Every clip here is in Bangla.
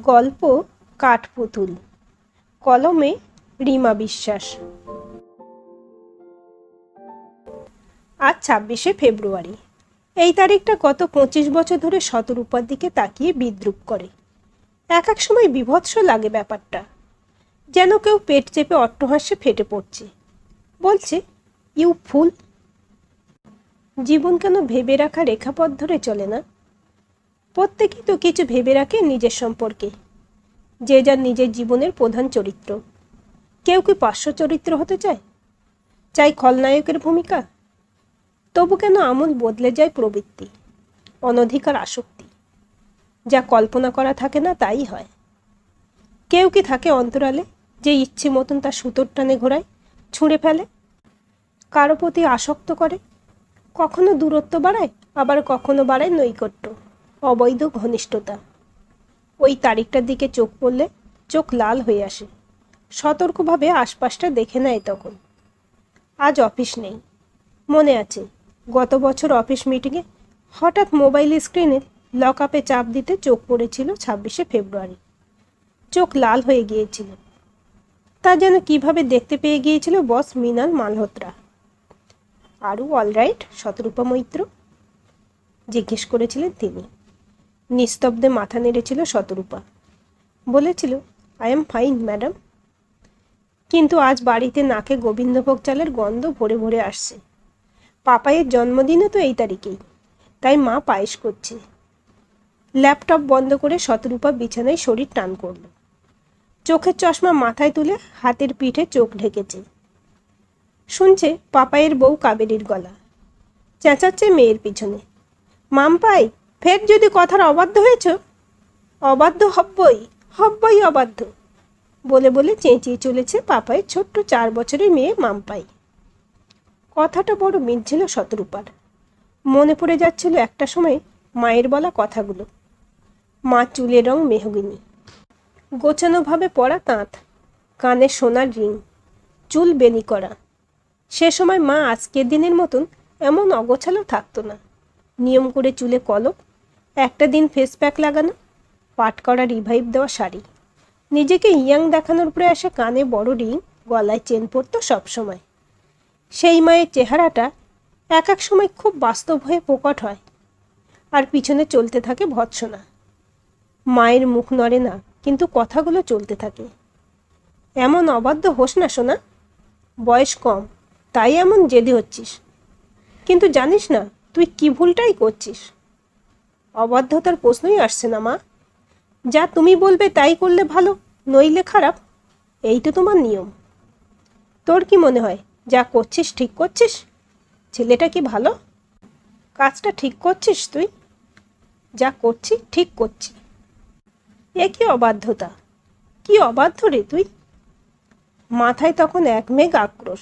গল্প কাঠপুতুল, কলমে রিমা বিশ্বাস। আজ ২৬শে ফেব্রুয়ারি। এই তারিখটা গত ২৫ বছর ধরে শতরূপার দিকে তাকিয়ে বিদ্রূপ করে। এক এক সময় বীভৎস লাগে ব্যাপারটা, যেন কেউ পেট চেপে অট্টহাস্যে ফেটে পড়ছে, বলছে, ইউ ফুল। জীবন কেন ভেবে রাখা রেখাপথ ধরে চলে না? প্রত্যেকেই তো কিছু ভেবে রাখে নিজের সম্পর্কে, যে যার নিজের জীবনের প্রধান চরিত্র। কেউ কি পার্শ্ব চরিত্র হতে চায়, চাই খলনায়কের ভূমিকা। তবু কেন আমূল বদলে যায় প্রবৃত্তি, অনধিকার আসক্তি। যা কল্পনা করা থাকে না তাই হয়। কেউ কি থাকে অন্তরালে, যে ইচ্ছে মতন তার সুতোর টানে ঘোরায়, ছুঁড়ে ফেলে, কারো প্রতি আসক্ত করে, কখনো দূরত্ব বাড়ায়, আবার কখনো বাড়ায় নৈকট্য, অবৈধ ঘনিষ্ঠতা। ওই তারিখটার দিকে চোখ পড়লে চোখ লাল হয়ে আসে, সতর্কভাবে আশপাশটা দেখে নেয় তখন। আজ অফিস নেই। মনে আছে, গত বছর অফিস মিটিংয়ে হঠাৎ মোবাইল স্ক্রিনে লক আপে চাপ দিতে চোখ পড়েছিল ২৬শে ফেব্রুয়ারি। চোখ লাল হয়ে গিয়েছিল। তা যেন কিভাবে দেখতে পেয়ে গিয়েছিল বস মৃণাল মালহোত্রা। আরও অলরাইট শতরূপা মৈত্র, জিজ্ঞেস করেছিলেন তিনি। নিস্তব্ধে মাথা নেড়েছিল শতরূপা, বলেছিল, আই এম ফাইন ম্যাডাম। কিন্তু আজ বাড়িতে নাকে গোবিন্দভোগ চালের গন্ধ ভরে ভরে আসছে। পাপাইয়ের জন্মদিনও তো এই তারিখেই, তাই মা পায়েস করছে। ল্যাপটপ বন্ধ করে শতরূপা বিছানায় শরীর টান করল। চোখের চশমা মাথায় তুলে হাতের পিঠে চোখ ঢেকেছে। শুনছে পাপাইয়ের বউ কাবেরীর গলা, চেঁচাচ্ছে মেয়ের পিছনে, মামপাই, ফের যদি কথার অবাধ্য হয়েছ। অবাধ্য হব্বই, হব্বই অবাধ্য বলে বলে চেঁচিয়ে চলেছে পাপাইয়ের ছোট্ট ৪ বছরের মেয়ে মামপাই। কথাটা বড় মিলছিল শতরূপার। মনে পড়ে যাচ্ছিল একটা সময় মায়ের বলা কথাগুলো। মা চুলের রং মেহগিনি, গোছানোভাবে পরা তাঁত, কানে সোনার রিং, চুল বেনি করা। সে সময় মা আজকের দিনের মতন এমন অগোছালো থাকতো না। নিয়ম করে চুলে কলপ, একটা দিন ফেস প্যাক লাগানো, পাট করা রিভাইভ দেওয়া শাড়ি, নিজেকে ইয়াং দেখানোর প্রয়াসে কানে বড় রিং, গলায় চেন পরতো সবসময়। সেই মায়ের চেহারাটা এক এক সময় খুব বাস্তব হয়ে প্রকট হয়, আর পিছনে চলতে থাকে ভৎসনা। মায়ের মুখ নড়ে না, কিন্তু কথাগুলো চলতে থাকে। এমন অবাধ্য হোস না সোনা, বয়স কম, তাই এমন জেদি হচ্ছিস। কিন্তু জানিস না তুই কি ভুলটাই করছিস। অবাধ্যতার প্রশ্নই আসছে না মা। যা তুমি বলবে তাই করলে ভালো, নইলে খারাপ, এই তো তোমার নিয়ম। তোর কি মনে হয় যা করছিস ঠিক করছিস? ছেলেটা কি ভালো? কাজটা ঠিক করছিস তুই? যা করছি ঠিক করছি। এ কি অবাধ্যতা, কি অবাধ্য রে তুই। মাথায় তখন এক মেঘ আক্রোশ।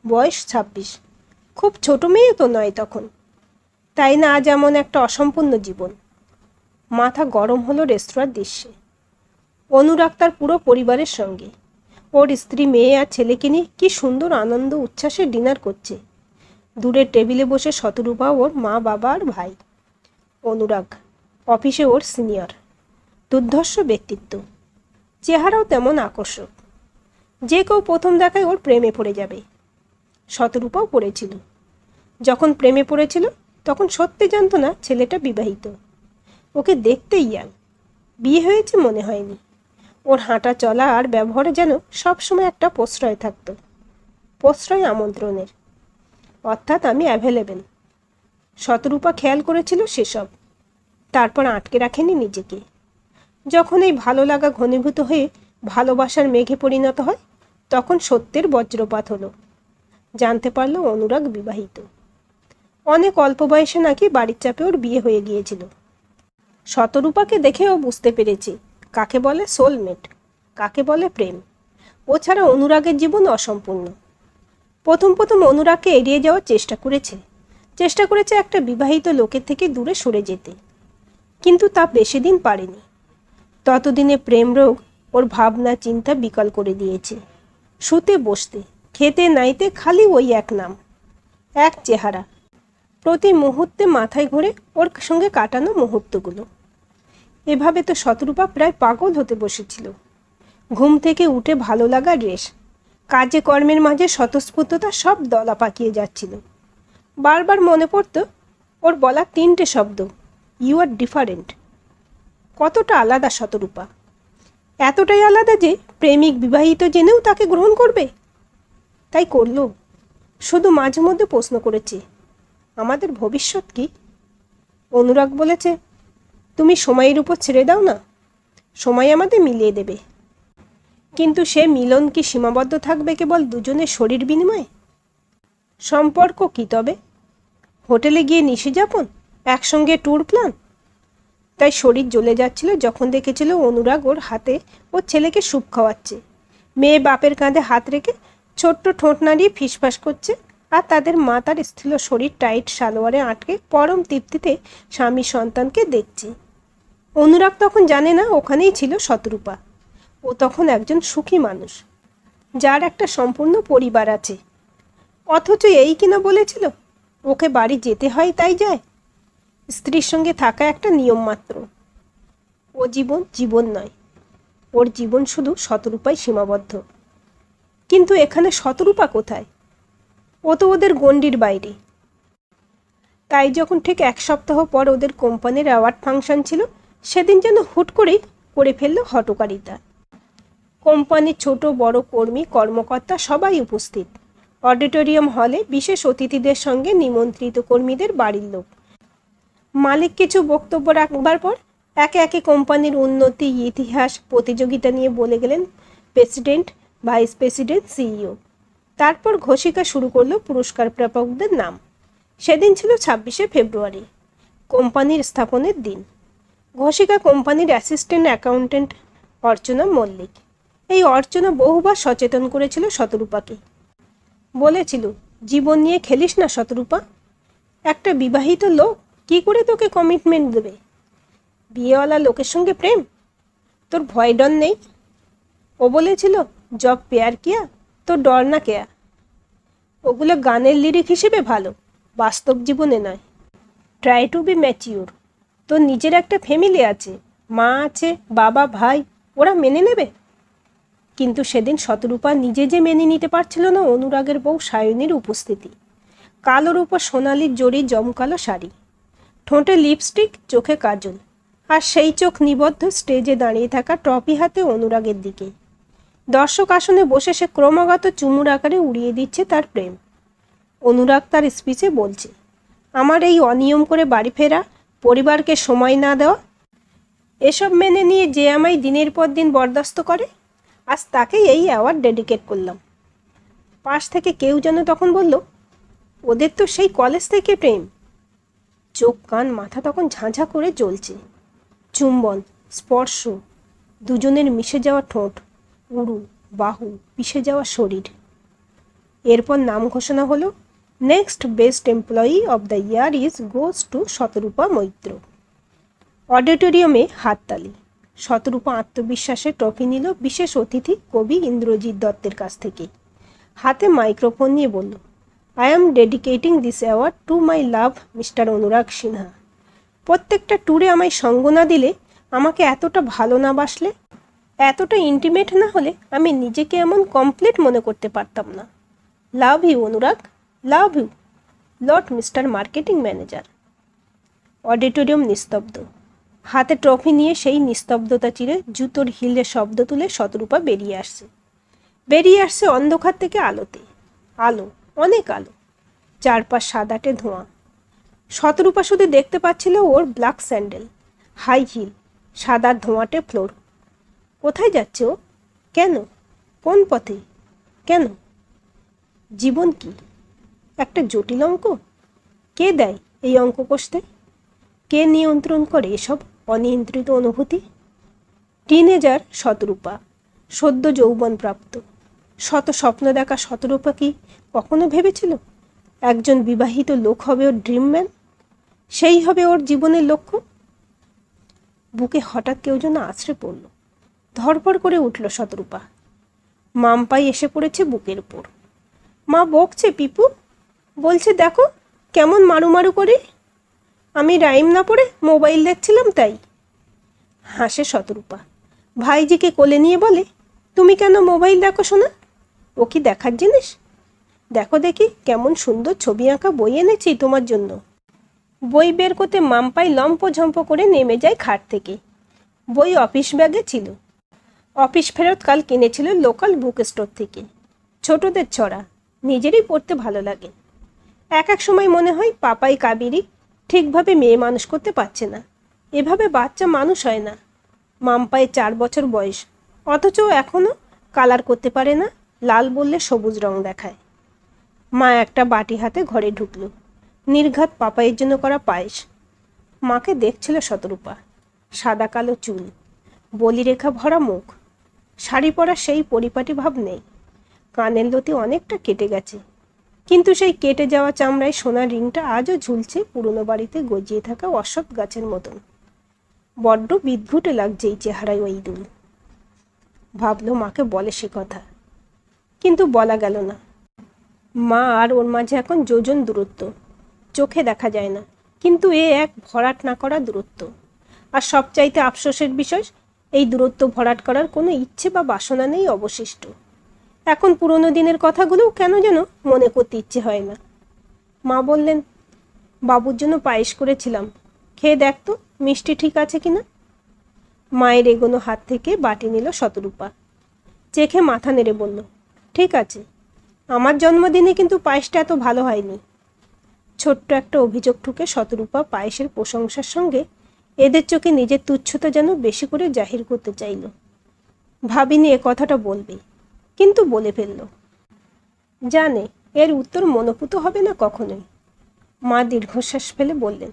বয়স ২৬, খুব ছোট মেয়ে তো নয় তখন, তাই না আজ এমন একটা অসম্পূর্ণ জীবন। মাথা গরম হলো রেস্তোরাঁর দৃশ্যে। অনুরাগ তার পুরো পরিবারের সঙ্গে, ওর স্ত্রী, মেয়ে আর ছেলেকে নিয়ে কি সুন্দর আনন্দ উচ্ছ্বাসে ডিনার করছে। দূরের টেবিলে বসে শতরূপা, ওর মা, বাবা আর ভাই। অনুরাগ অফিসে ওর সিনিয়র, দুর্ধর্ষ ব্যক্তিত্ব, চেহারাও তেমন আকর্ষক। যে কেউ প্রথম দেখায় ওর প্রেমে পড়ে যাবে। শতরূপাও পড়েছিল। যখন প্রেমে পড়েছিল তখন সত্যি জানতো না ছেলেটা বিবাহিত। ওকে দেখতে ইয়াং, বিয়ে হয়েছে মনে হয়নি। ওর হাঁটা চলা আর ব্যবহারে যেন সবসময় একটা প্রশ্রয় থাকত, প্রশ্রয় আমন্ত্রণের, অর্থাৎ আমি অ্যাভেলেবেল। শতরূপা খেয়াল করেছিল সেসব, তারপর আটকে রাখেনি নিজেকে। যখন এই ভালো লাগা ঘনীভূত হয়ে ভালোবাসার মেঘে পরিণত হয়, তখন সত্যের বজ্রপাত হলো। জানতে পারল অনুরাগ বিবাহিত। অনেক অল্প বয়সে নাকি বাড়ির চাপে ওর বিয়ে হয়ে গিয়েছিল। শতরূপাকে দেখে ও বুঝতে পেরেছে কাকে বলে সোলমেট, কাকে বলে প্রেম। ও ছাড়া অনুরাগের জীবন অসম্পূর্ণ। প্রথম প্রথম অনুরাগকে এড়িয়ে যাওয়ার চেষ্টা করেছে একটা বিবাহিত লোকের থেকে দূরে সরে যেতে, কিন্তু তা বেশি দিন পারেনি। ততদিনে প্রেম রোগ ওর ভাবনা চিন্তা বিকল করে দিয়েছে। শুতে বসতে, খেতে নাইতে খালি ওই এক নাম, এক চেহারা। প্রতি মুহূর্তে মাথায় ঘোরে ওর সঙ্গে কাটানো মুহূর্তগুলো। এভাবে তো শতরূপা প্রায় পাগল হতে বসেছিল। ঘুম থেকে উঠে ভালো লাগা রেশ, কাজে কর্মের মাঝে স্বতঃস্ফূর্ততা সব দলা পাকিয়ে যাচ্ছিল। বারবার মনে পড়ত ওর বলা 3টে শব্দ, ইউ আর ডিফারেন্ট। কতটা আলাদা শতরূপা, এতটাই আলাদা যে প্রেমিক বিবাহিত জেনেও তাকে গ্রহণ করবে। তাই করল। শুধু মাঝে মধ্যে প্রশ্ন করেছে, আমাদের ভবিষ্যৎ কি? অনুরাগ বলেছে, তুমি সময়ের উপর ছেড়ে দাও না, সময় আমাদের মিলিয়ে দেবে। কিন্তু সে মিলন কি সীমাবদ্ধ থাকবে কেবল দুজনের শরীর বিনিময়ে? সম্পর্ক কি তবে? হোটেলে গিয়ে নিশিযাপন, একসঙ্গে ট্যুর প্ল্যান? তাই শরীর জ্বলে যাচ্ছিল যখন দেখেছিল অনুরাগ ওর হাতে ওর ছেলেকে স্যুপ খাওয়াচ্ছে। মেয়ে বাপের কাঁধে হাত রেখে ছোট্ট ঠোঁট নাড়িয়ে ফিসফাস করছে, আর তাদের মা তার স্থির শরীর টাইট সালোয়ারে আটকে পরম তৃপ্তিতে স্বামী সন্তানকে দেখছে। অনুরাগ তখন জানে না ওখানেই ছিল শতরূপা। ও তখন একজন সুখী মানুষ, যার একটা সম্পূর্ণ পরিবার আছে। অথচ এই কিনা বলেছিল ওকে বাড়ি যেতে হয় তাই যায়। স্ত্রীর সঙ্গে থাকা একটা নিয়ম মাত্র। ও জীবন নয়, ওর জীবন শুধু শতরূপায় সীমাবদ্ধ। কিন্তু এখানে শতরূপা কোথায়? ও তো ওদের গণ্ডির বাইরে। তাই যখন ঠিক 1 সপ্তাহ পর ওদের কোম্পানির অ্যাওয়ার্ড ফাংশন ছিল, সেদিন যেন হুট করেই করে ফেলল হঠকারিতা। কোম্পানির ছোট বড় কর্মী কর্মকর্তা সবাই উপস্থিত। অডিটোরিয়াম হলে বিশেষ অতিথিদের সঙ্গে নিমন্ত্রিত কর্মীদের বাড়ির লোক। মালিক কিছু বক্তব্য রাখবার পর একে একে কোম্পানির উন্নতি, ইতিহাস, প্রতিযোগিতা নিয়ে বলে গেলেন প্রেসিডেন্ট, ভাইস প্রেসিডেন্ট, সিইও। তারপর ঘোষিকা শুরু করলো পুরস্কার প্রাপকদের নাম। সেদিন ছিল 26শে ফেব্রুয়ারি, কোম্পানির স্থাপনের দিন। ঘোষিকা কোম্পানির অ্যাসিস্ট্যান্ট অ্যাকাউন্ট্যান্ট অর্চনা মল্লিক। এই অর্চনা বহুবার সচেতন করেছিল শতরূপাকে। বলেছিল, জীবন নিয়ে খেলিস না শতরূপা, একটা বিবাহিত লোক কি করে তোকে কমিটমেন্ট দেবে? বিয়েওয়ালা লোকের সঙ্গে প্রেম? তোর ভয় ডর নেই? ও বলেছিল, জব পেয়ার কিয়া তো ডর না কেয়া। ওগুলো গানের লিরিক হিসেবে ভালো, বাস্তব জীবনে নয়। Try to be mature. তোর নিজের একটা ফ্যামিলি আছে, মা আছে, বাবা, ভাই, ওরা মেনে নেবে। কিন্তু সেদিন শতরূপা নিজে যে মেনে নিতে পারছিল না অনুরাগের বউ সায়নীর উপস্থিতি। কালোর উপর সোনালির জড়ি জমকালো শাড়ি, ঠোঁটে লিপস্টিক, চোখে কাজল, আর সেই চোখ নিবদ্ধ স্টেজে দাঁড়িয়ে থাকা ট্রফি হাতে অনুরাগের দিকে। দর্শক আসনে বসে সে ক্রমাগত চুমুর আকারে উড়িয়ে দিচ্ছে তার প্রেম। অনুরাগ তার স্পিচে বলছে, আমার এই অনিয়ম করে বাড়ি ফেরা, পরিবারকে সময় না দেওয়া, এসব মেনে নিয়ে যে আমায় দিনের পর দিন বরদাস্ত করে, আজ তাকেই এই অ্যাওয়ার্ড ডেডিকেট করলাম। পাশ থেকে কেউ যেন তখন বলল, ওদের তো সেই কলেজ থেকে প্রেম। চোখ কান মাথা তখন ঝাঁঝা করে জ্বলছে। চুম্বন, স্পর্শ, দুজনের মিশে যাওয়া ঠোঁট, উরু, বাহু, পিষে যাওয়া শরীর। এরপর নাম ঘোষণা হলো, next best employee of the year is goes to Shatarupa Maitra. অডিটোরিয়ামে হাততালি। শতরূপা আত্মবিশ্বাসে ট্রফি নিল বিশেষ অতিথি কবি ইন্দ্রজিৎ দত্তের কাছ থেকে। হাতে মাইক্রোফোন নিয়ে বলল, I am dedicating this award to my love mister Anurag Sinha. প্রত্যেকটা ট্যুরে আমায় সঙ্গ না দিলে, আমাকে এতটা ভালো না বাসলে, এতটা ইন্টিমেট না হলে আমি নিজেকে এমন কমপ্লিট মনে করতে পারতাম না। Love you Anurag, love you lot mister marketing manager. Auditorium নিস্তব্ধ। হাতে ট্রফি নিয়ে সেই নিস্তব্ধতা চিরে জুতোর হিলের শব্দ তুলে শতরূপা বেরিয়ে আসছে অন্ধকার থেকে আলোতে। আলো, অনেক আলো, চারপাশ সাদাটে ধোঁয়া। শতরূপা শুধু দেখতে পাচ্ছিল ওর ব্ল্যাক স্যান্ডেল, হাই হিল, সাদা ধোঁয়াটে ফ্লোর। কোথায় যাচ্ছে ও? কেন? কোন পথে? কেন? জীবন কি একটা জটিল অঙ্ক? কে দেয় এই অঙ্ক কষতে? কে নিয়ন্ত্রণ করে এসব অনিয়ন্ত্রিত অনুভূতি? টিনেজার শতরূপা, সদ্য যৌবনপ্রাপ্ত, শত স্বপ্ন দেখা শতরূপা কি কখনো ভেবেছিল একজন বিবাহিত লোক হবে ওর ড্রিম ম্যান? সেই হবে ওর জীবনের লক্ষ্য? বুকে হঠাৎ কেউ যেন আছড়ে পড়ল। ধরপড় করে উঠল শতরূপা। মাম্পাই এসে পড়েছে বুকের উপর। মা বকছে পিপু, বলছে দেখো কেমন মারু মারু করে। আমি রাইম না পড়ে মোবাইল দেখছিলাম তাই। হাসে শতরূপা। ভাইজিকে কোলে নিয়ে বলে, তুমি কেন মোবাইল দেখো শোনা? ও কি দেখার জিনিস? দেখো দেখি কেমন সুন্দর ছবি আঁকা বই এনেছি তোমার জন্য। বই বের করতে মাম্পাই লম্প ঝম্প করে নেমে যায় খাট থেকে। বই অফিস ব্যাগে ছিল। অফিস ফেরত কাল কিনেছিল লোকাল বুক স্টোর থেকে। ছোটদের ছড়া, নিজেরই পড়তে ভালো লাগে। এক এক সময় মনে হয় পাপাই কাবেরী ঠিকভাবে মেয়ে মানুষ করতে পারছে না। এভাবে বাচ্চা মানুষ হয় না। মাম্পাই 4 বছর বয়স, অথচ এখনও কালার করতে পারে না, লাল বললে সবুজ রং দেখায়। মা একটা বাটি হাতে ঘরে ঢুকল। নির্ঘাত পাপাইয়ের জন্য করা পায়েস। মাকে দেখছিল শতরূপা। সাদা কালো চুল, বলিরেখা ভরা মুখ, শাড়ি পরা সেই পরিপাটি ভাব নেই। কানের লতি অনেকটা কেটে গেছে, কিন্তু সেই কেটে যাওয়া চামড়ায় সোনার রিংটা আজও ঝুলছে পুরনো বাড়িতে গজিয়ে থাকা অশ্বত্থ গাছের মতন। বড্ড বিদ্ঘুটে লাগছে এই চেহারায় ওই দুল। ভাবলো মাকে বলে সে কথা, কিন্তু বলা গেল না। মা আর ওর মাঝে এখন যোজন দূরত্ব। চোখে দেখা যায় না, কিন্তু এ এক ভরাট না করা দূরত্ব। আর সবচাইতে আফসোসের বিষয়, এই দূরত্ব ভরাট করার কোনো ইচ্ছে বা বাসনা নেই অবশিষ্ট। এখন পুরনো দিনের কথাগুলোও কেন যেন মনে করতে ইচ্ছে হয় না। মা বললেন, বাবুর জন্য পায়েস করেছিলাম, খেয়ে দেখ তো মিষ্টি ঠিক আছে কিনা। মায়ের এগোনো হাত থেকে বাটি নিল শতরূপা। চেখে মাথা নেড়ে বলল, ঠিক আছে। আমার জন্মদিনে কিন্তু পায়েসটা এত ভালো হয়নি। ছোট্ট একটা অভিযোগ ঠুকে শতরূপা পায়েসের প্রশংসার সঙ্গে এদের চোখে নিজের তুচ্ছতা যেন বেশি করে জাহির করতে চাইল। ভাবিনি এ কথাটা বলবে, কিন্তু বলে ফেলল। জানে এর উত্তর মনোপুত হবে না কখনোই। মা দীর্ঘশ্বাস ফেলে বললেন,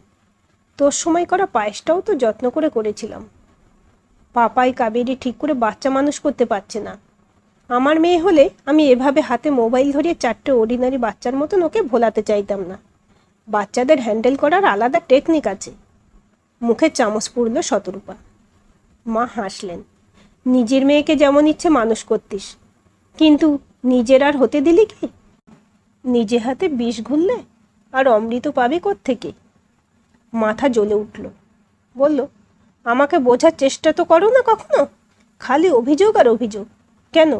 তোর সময় করা পায়েসটাও তো যত্ন করে করেছিলাম। পাপাই কাবেরী ঠিক করে বাচ্চা মানুষ করতে পারছে না। আমার মেয়ে হলে আমি এভাবে হাতে মোবাইল ধরিয়ে 4টে অর্ডিনারি বাচ্চার মতন ওকে ভোলাতে চাইতাম না। বাচ্চাদের হ্যান্ডেল করার আলাদা টেকনিক আছে। মুখে চামচ পুড়ল শতরূপা। মা হাসলেন। নিজের মেয়েকে যেমন ইচ্ছে মানুষ করতিস, কিন্তু নিজের আর হতে দিলি কি? নিজে হাতে বিষ ঘুরলে আর অমৃত পাবি কোত্থেকে? মাথা জ্বলে উঠল। বলল, আমাকে বোঝার চেষ্টা তো করো না কখনো। খালি অভিযোগ আর অভিযোগ। কেন,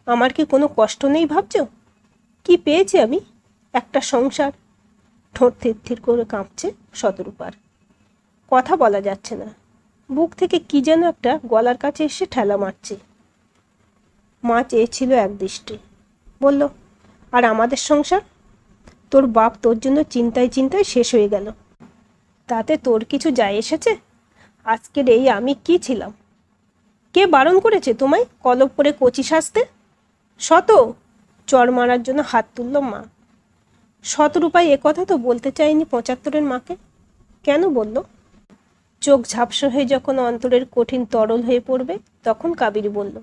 আমার কি কোনো কষ্ট নেই ভাবছ? কি পেয়েছি আমি? একটা সংসার। ঠোঁট থির করে কাঁপছে শতরূপার। কথা বলা যাচ্ছে না। বুক থেকে কি যেন একটা গলার কাছে এসে ঠেলা মারছে। মা চেয়েছিল একদৃষ্টে। বলল, আর আমাদের সংসার? তোর বাপ তোর জন্য চিন্তায় চিন্তায় শেষ হয়ে গেল। তাতে তোর কিছু যায় এসেছে? আজকের এই আমি কি ছিলাম? কে বারণ করেছে তোমায় কলপ করে কচি সাজতে? শত চর মারার জন্য হাত তুলল মা। শতরূপায় এ কথা তো বলতে চায়নি 75-এর মাকে। কেন বলল? চোখ ঝাপসা হয়ে যখন অন্তরের কঠিন তরল হয়ে পড়বে, তখন কাবেরী বলল,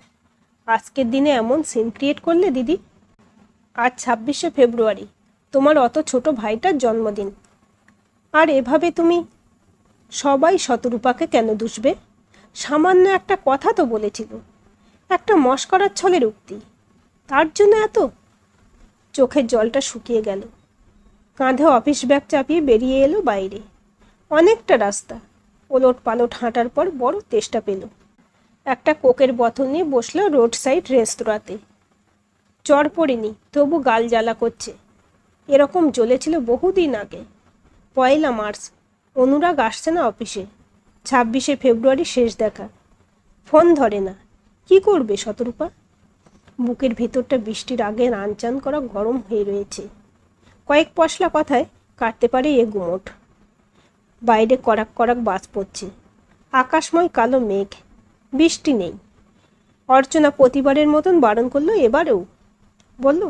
আজকের দিনে এমন সিন ক্রিয়েট করলে দিদি। আজ 26শে ফেব্রুয়ারি, তোমার অত ছোট ভাইটার জন্মদিন। আর এভাবে তুমি। সবাই শতরূপাকে কেন দুষবে? সামান্য একটা কথা তো বলেছিল, একটা মস্করার ছলের উক্তি, তার জন্য এত? চোখের জলটা শুকিয়ে গেল। কাঁধে অফিস ব্যাগ চাপিয়ে বেরিয়ে এলো বাইরে। অনেকটা রাস্তা ওলট পালট হাঁটার পর বড় তেষ্টা পেল। একটা কোকের বোতল নিয়ে বসলো রোড সাইড রেস্তোরাঁতে। চর পড়েনি, তবু গাল জ্বালা করছে। এরকম জ্বলেছিল বহুদিন আগে। 1 মার্চ, অনুরাগ আসছে না অফিসে। 26শে ফেব্রুয়ারি শেষ দেখা। ফোন ধরে না। কি করবে শতরূপা? বুকের ভেতরটা বৃষ্টির আগে আনচান করা গরম হয়ে রয়েছে। কয়েক পশলা কথায় কাটতে পারে এ গুমোট। বাইরে কড়াক কড়াক বাজ পড়ছে। আকাশময় কালো মেঘ, বৃষ্টি নেই। অর্চনা প্রতিবারের মতন বারণ করলো এবারেও। বলল,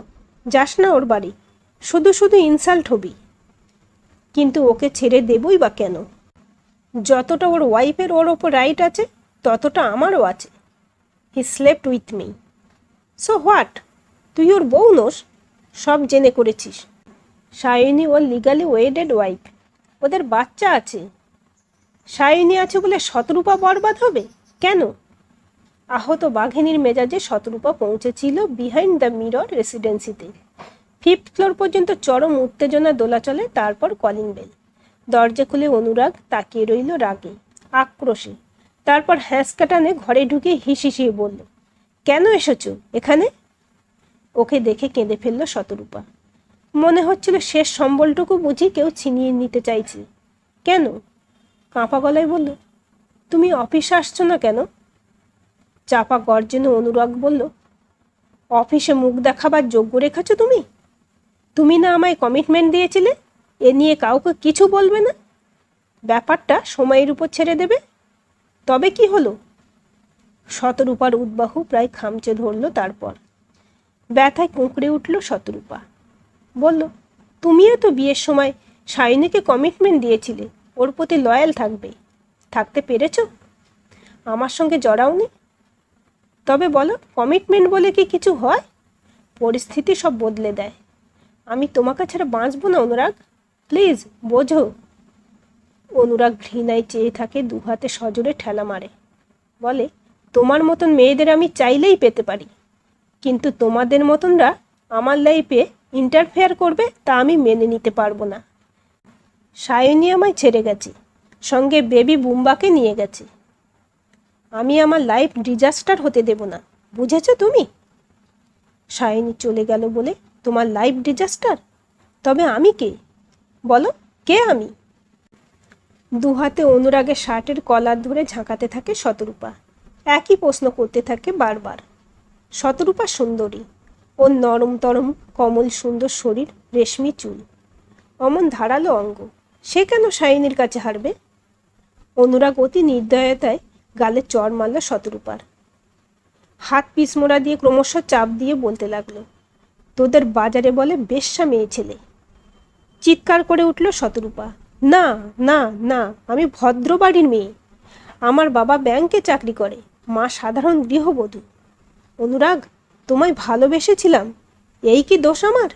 যাস না ওর বাড়ি, শুধু শুধু ইনসাল্ট হবি। কিন্তু ওকে ছেড়ে দেবই বা কেন? যতটা ওর ওয়াইফের ওর ওপর রাইট আছে, ততটা আমারও আছে। He slept with me. So what? তুই ওর বউ নোস, সব জেনে করেছিস। সায়নী ওর লিগালি ওয়েডেড ওয়াইফ। ওদের বাচ্চা আছে। সায়নী আছে বলে শতরূপা বরবাদ হবে কেন? আহত বাঘিনীর মেজাজে শতরূপা পৌঁছেছিল বিহাইন্ড দ্য মিরর রেসিডেন্সিতে। 5th ফ্লোর পর্যন্ত চরম উত্তেজনা দোলাচলে, তারপর কলিং বেল। দরজা খুলে অনুরাগ তাকিয়ে রইল রাগে, আক্রোশে। তারপর হ্যাঁচকা টানে ঘরে ঢুকে হিসিয়ে বলল, কেন এসেছো এখানে? ওকে দেখে কেঁদে ফেলল শতরূপা। মনে হচ্ছিল শেষ সম্বলটুকু বুঝি কেউ ছিনিয়ে নিতে চাইছে। কেন? কাঁপা গলায় বলল, তুমি অফিসে আসছো না কেন? চাপা গর্জনে অনুরাগ বলল, অফিসে মুখ দেখাবার যোগ্য রেখেছো তুমি? তুমি না আমায় কমিটমেন্ট দিয়েছিলে এ নিয়ে কাউকে কিছু বলবে না, ব্যাপারটা সময়ের উপর ছেড়ে দেবে? তবে কি হলো? শতরূপার উদ্বাহু প্রায় খামচে ধরল। তারপর ব্যথায় কুঁকড়ে উঠল শতরূপা। বলল, তুমিও তো বিয়ের সময় সায়নীকে কমিটমেন্ট দিয়েছিলে ওর প্রতি লয়াল থাকবে। থাকতে পেরেছ? আমার সঙ্গে জড়াওনি। তবে বলো, কমিটমেন্ট বলে কি কিছু হয়? পরিস্থিতি সব বদলে দেয়। আমি তোমাকে ছাড়া বাঁচব না অনুরাগ, প্লিজ বোঝো। অনুরাগ ঘৃণায় চেয়ে থাকে, দুহাতে সজোরে ঠেলা মারে। বলে, তোমার মতন মেয়েদের আমি চাইলেই পেতে পারি, কিন্তু তোমাদের মতনরা আমার লাইফে ইন্টারফেয়ার করবে তা আমি মেনে নিতে পারবো না। সায়নী আমায় ছেড়ে গেছে, সঙ্গে বেবি বুম্বাকে নিয়ে গেছে। আমি আমার লাইফ ডিজাস্টার হতে দেব না, বুঝেছ তুমি? সায়নী চলে গেল বলে তোমার লাইফ ডিজাস্টার? তবে আমি কে বলো, কে আমি? দুহাতে অনুরাগের শার্টের কলার ধরে ঝাঁকাতে থাকে শতরূপা। একই প্রশ্ন করতে থাকে বারবার। শতরূপা সুন্দরী, ওর নরম তরম কমল সুন্দর শরীর, রেশমি চুল, অমন ধারালো অঙ্গ, সে কেন সায়নীর কাছে হারবে? অনুরাগ অতি নির্দয়তায় গালে চড় মারল শতরূপার। হাত পিছমোড়া দিয়ে ক্রমশ চাপ দিয়ে বলতে লাগলো, তোদের বাজারে বলে বেশ্যা মেয়ে ছেলে। চিৎকার করে উঠল শতরূপা, না না না, আমি ভদ্র বাড়ির মেয়ে। আমার বাবা ব্যাংকে চাকরি করে, মা সাধারণ গৃহবধূ। অনুরাগ, তোমায় ভালোবেসেছিলাম, এই কি দোষ আমার?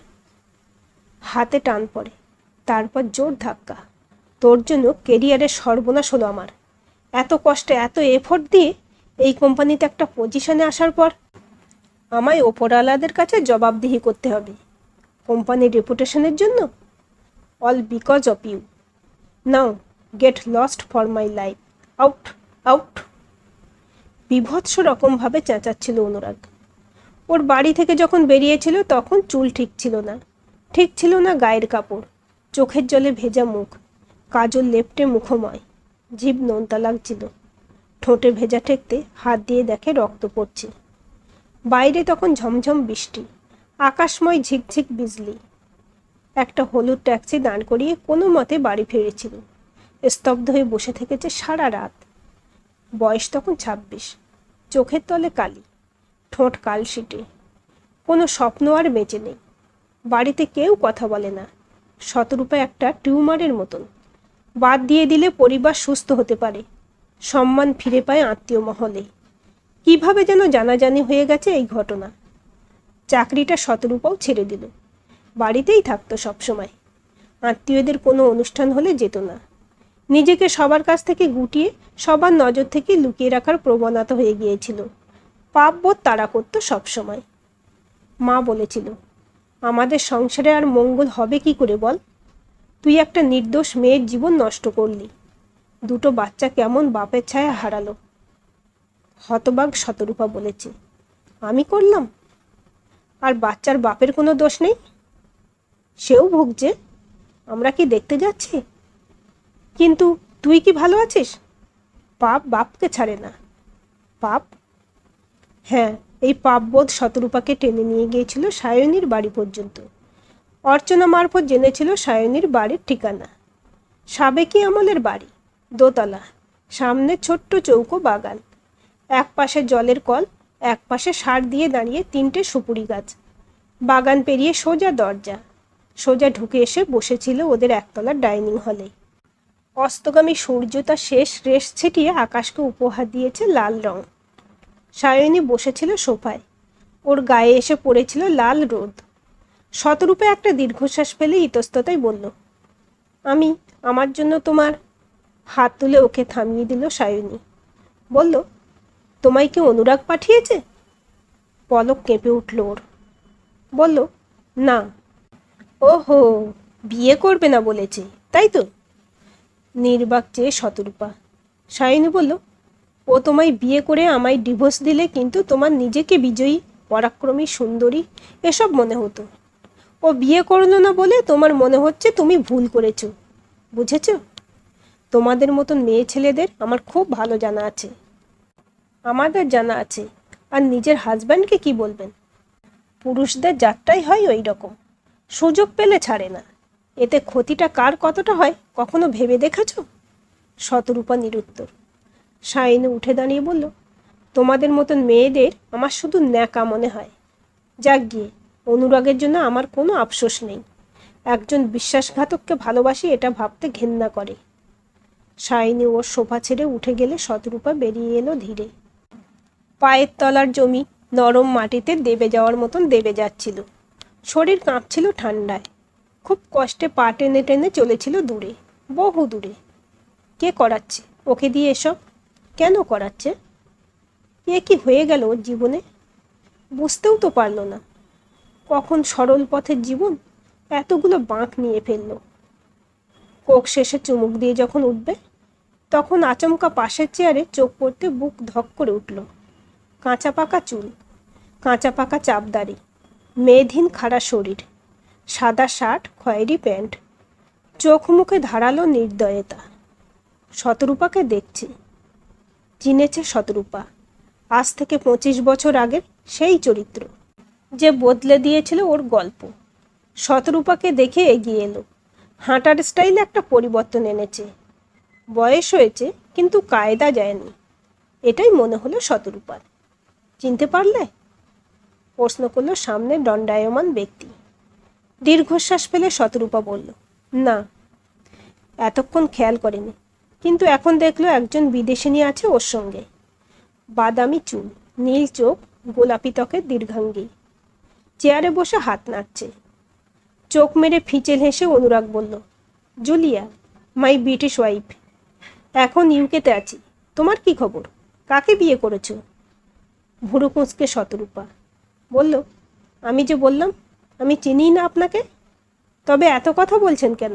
হাতে টান পড়ে, তারপর জোর ধাক্কা। তোর জন্য কেরিয়ারের সর্বনাশ হলো আমার। এত কষ্টে এত এফোর্ট দিয়ে এই কোম্পানিতে একটা পজিশনে আসার পর আমায় ওপরওয়ালাদের কাছে জবাবদিহি করতে হবে কোম্পানির রেপুটেশনের জন্য। All because of you. Now get lost for my life, out out. বিভৎস রকমভাবে চেঁচাচ্ছিল অনুরাগ। ওর বাড়ি থেকে যখন বেরিয়েছিল তখন চুল ঠিক ছিল না, ঠিক ছিল না গায়ের কাপড়, চোখের জলে ভেজা মুখ, কাজল লেপ্টে মুখময়, জিভ নোনতা লাগছিল। ঠোঁটে ভেজা ঠেকতে হাত দিয়ে দেখে রক্ত পড়ছে। বাইরে তখন ঝমঝম বৃষ্টি, আকাশময় ঝিকঝিক বিজলি। একটা হলুদ ট্যাক্সি দাঁড় করিয়ে কোনো মতে বাড়ি ফিরেছিল। স্তব্ধ হয়ে বসে থেকেছে সারা রাত। বয়স তখন 26, চোখের তলে কালি, ঠোঁট কালশিটে। কোনো স্বপ্ন আর বেঁচে নেই। বাড়িতে কেউ কথা বলে না। শতরূপা একটা টিউমারের মতন। বাদ দিয়ে দিলে পরিবার সুস্থ হতে পারে, সম্মান ফিরে পায় আত্মীয় মহলে। কিভাবে যেন জানাজানি হয়ে গেছে এই ঘটনা। চাকরিটা শতরূপাও ছেড়ে দিল, বাড়িতেই থাকতো সবসময়। আত্মীয়দের কোনো অনুষ্ঠান হলে যেত না। নিজেকে সবার কাছ থেকে গুটিয়ে সবার নজর থেকে লুকিয়ে রাখার প্রবণতা হয়ে গিয়েছিল। পাপবোধ তাড়া করতো সবসময়। মা বলেছিল, আমাদের সংসারে আর মঙ্গল হবে কি করে বল? তুই একটা নির্দোষ মেয়ের জীবন নষ্ট করলি। দুটো বাচ্চা কেমন বাপের ছায়া হারালো। হতবাক শতরূপা বলেছে, আমি করলাম? আর বাচ্চার বাপের কোনো দোষ নেই? সেও ভুগছে, আমরা কি দেখতে যাচ্ছি? কিন্তু তুই কি ভালো আছিস? পাপ বাপকে ছাড়ে না। পাপ? হ্যাঁ, এই পাপবোধ শতরূপাকে টেনে নিয়ে গিয়েছিল সায়নীর বাড়ি পর্যন্ত। অর্চনা মারফত জেনেছিল সায়নীর বাড়ির ঠিকানা। সাবেকি আমলের বাড়ি, দোতলা, সামনে ছোট্ট চৌকো বাগান, এক পাশে জলের কল, এক পাশে সার দিয়ে দাঁড়িয়ে 3টে সুপুরি গাছ। বাগান পেরিয়ে সোজা দরজা, সোজা ঢুকে এসে বসেছিল ওদের একতলার ডাইনিং হলে। অস্তগামী সূর্য তার শেষ রেশ ছিটিয়ে আকাশকে উপহার দিয়েছে লাল রং। সায়নী বসেছিল সোফায়, ওর গায়ে এসে পড়েছিল লাল রোদ। শতরূপে একটা দীর্ঘশ্বাস ফেলে ইতস্ততায় বলল, আমি আমার জন্য তোমার। হাত তুলে ওকে থামিয়ে দিল সায়নী। বলল, তোমায় কি অনুরাগ পাঠিয়েছে? পলক কেঁপে উঠল ওর। বলল, না। ওহো, বিয়ে করবে না বলেছে, তাই তো? নির্বাক চেয়ে শতরূপা। সায়নী বলল, ও তোমায় বিয়ে করে আমায় ডিভোর্স দিলে কিন্তু তোমার নিজেকে বিজয়ী, পরাক্রমী, সুন্দরী এসব মনে হতো। ও বিয়ে করলো না বলে তোমার মনে হচ্ছে তুমি ভুল করেছো। বুঝেছ? তোমাদের মতন মেয়ে ছেলেদের আমার খুব ভালো জানা আছে। আমাদের জানা আছে। আর নিজের হাজব্যান্ডকে কি বলবেন? পুরুষদের জাতটাই হয় ওই রকম, সুযোগ পেলে ছাড়ে না। এতে ক্ষতিটা কার কতটা হয় কখনো ভেবে দেখেছ? শতরূপা নিরুত্তর। শাইনু উঠে দাঁড়িয়ে বলল, তোমাদের মতন মেয়েদের আমার শুধু ন্যাকা মনে হয়। যাক গিয়ে, অনুরাগের জন্য আমার কোনো আফসোস নেই। একজন বিশ্বাসঘাতককে ভালোবাসি এটা ভাবতে ঘেন্না করে। শাইনি ওর সোফা ছেড়ে উঠে গেলে শতরূপা বেরিয়ে এলো ধীরে। পায়ের তলার জমি নরম মাটিতে দেবে যাওয়ার মতন দেবে যাচ্ছিল। শরীর কাঁপছিল ঠান্ডায়। খুব কষ্টে পা টেনে টেনে চলেছিল দূরে, বহু দূরে। কে করাচ্ছে ওকে দিয়ে এসব? কেন করাচ্ছে? এ কি হয়ে গেল ওর জীবনে? বুঝতেও তো পারল না। কখন সরল পথের জীবন এতগুলো বাঁক নিয়ে ফেলল। কোক শেষে চুমুক দিয়ে যখন উঠবে, তখন আচমকা পাশের চেয়ারে চোখ পড়তে বুক ধক করে উঠল। কাঁচা পাকা চুল, কাঁচা পাকা চাপদাড়ি, মেয়েধীন খাড়া শরীর, সাদা শার্ট, খয়েরি প্যান্ট, চোখ মুখে ধারালো নির্দয়তা। শতরূপাকে দেখছি। চিনেছে শতরূপা। আজ থেকে 25 বছর আগের সেই চরিত্র যে বদলে দিয়েছিল ওর গল্প। শতরূপাকে দেখে এগিয়ে এলো। হাঁটার স্টাইলে একটা পরিবর্তন এনেছে। বয়স হয়েছে কিন্তু কায়দা যায়নি। এটাই মনে হলো শতরূপার। চিনতে পারলে? প্রশ্ন করল সামনে দণ্ডায়মান ব্যক্তি। দীর্ঘশ্বাস ফেলে শতরূপা বলল, না, এতক্ষণ খেয়াল করেনি, কিন্তু এখন দেখলো একজন বিদেশিনী আছে ওর সঙ্গে। বাদামি চুল, নীল চোখ, গোলাপি ত্বকের দীর্ঘাঙ্গী। চেয়ারে বসে হাত নাড়ছে। চোখ মেরে ফিচেল হেসে অনুরাগ বলল, জুলিয়া, মাই ব্রিটিশ ওয়াইফ। এখন ইউকেতে আছি। তোমার কি খবর? কাকে বিয়ে করেছো? ভুরু কুঁচকে শতরূপা বলল, আমি যে বললাম আমি চিনি না আপনাকে। তবে এত কথা বলছেন কেন?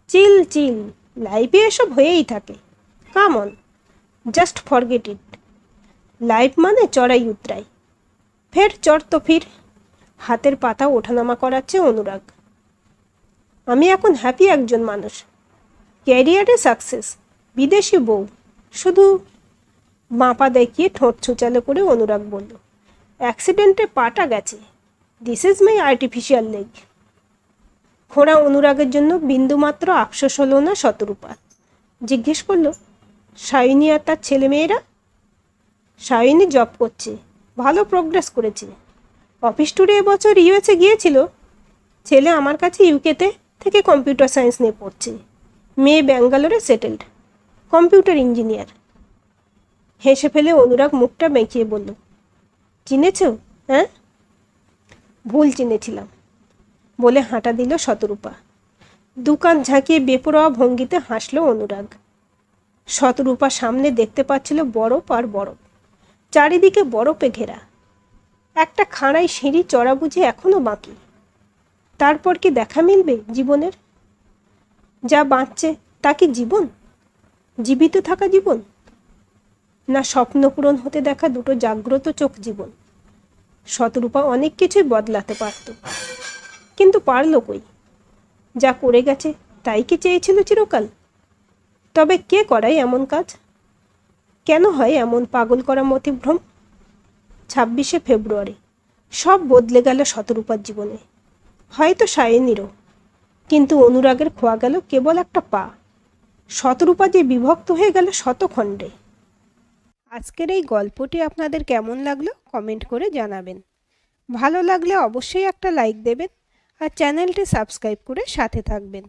চিল চিল, লাইফে এসব হয়েই থাকে। Come on, just forget it. Life মানে চড়াই উতরাই। ফের চড় তো ফির। হাতের পাতা ওঠানামা করাচ্ছে অনুরাগ। আমি এখন হ্যাপি একজন মানুষ, ক্যারিয়ারে সাকসেস, বিদেশি বউ। শুধু মাপা দেখিয়ে ঠোঁট ছুচালো করে অনুরাগ বলল, অ্যাক্সিডেন্টে পাটা গেছে। This is my artificial leg. খোঁড়া অনুরাগের জন্য বিন্দুমাত্র আফসোস হলো না শতরূপা। জিজ্ঞেস করল, সায়নী আর তার ছেলেমেয়েরা? সায়নী জব করছে, ভালো প্রোগ্রেস করেছে। অফিস ট্যুরে এবছর ইউএসএ গিয়েছিল। ছেলে আমার কাছে ইউকেতে থেকে কম্পিউটার সায়েন্স নিয়ে পড়ছে। মেয়ে ব্যাঙ্গালোরে সেটেলড, কম্পিউটার ইঞ্জিনিয়ার। হেসে ফেলে অনুরাগ মুখটা বেঁকিয়ে বলল, চিনেছ? হ্যাঁ, ভুল চিনেছিলাম বলে হাঁটা দিল শতরূপা। দোকান ঝাঁকিয়ে বেপরোয়া ভঙ্গিতে হাসল অনুরাগ। শতরূপা সামনে দেখতে পাচ্ছিল বরফ আর বরফ, চারিদিকে বরফে ঘেরা। একটা খাঁড়াই সিঁড়ি চড়া বুঝে এখনো বাকি। তারপর কি দেখা মিলবে জীবনের? যা বাঁচছে তা কি জীবন? জীবিত থাকা জীবন, না স্বপ্ন পূরণ হতে দেখা দুটো জাগ্রত চোখ জীবন? শতরূপা অনেক কিছুই বদলাতে পারত, কিন্তু পারল কই? যা করে গেছে তাই কি চেয়েছিল চিরকাল? তবে কে করায় এমন কাজ? কেন হয় এমন পাগল করা মতিভ্রম? 26শে ফেব্রুয়ারি সব বদলে গেল শতরূপার জীবনে। হয়তো সায়নীরও, কিন্তু অনুরাগের খোয়া গেল কেবল একটা পা। শতরূপা যে বিভক্ত হয়ে গেল শতখণ্ডে। আজকের এই গল্পটি আপনাদের কেমন লাগলো কমেন্ট করে জানাবেন। ভালো লাগলে অবশ্যই একটা লাইক দেবেন আর চ্যানেলটি সাবস্ক্রাইব করে সাথে থাকবেন।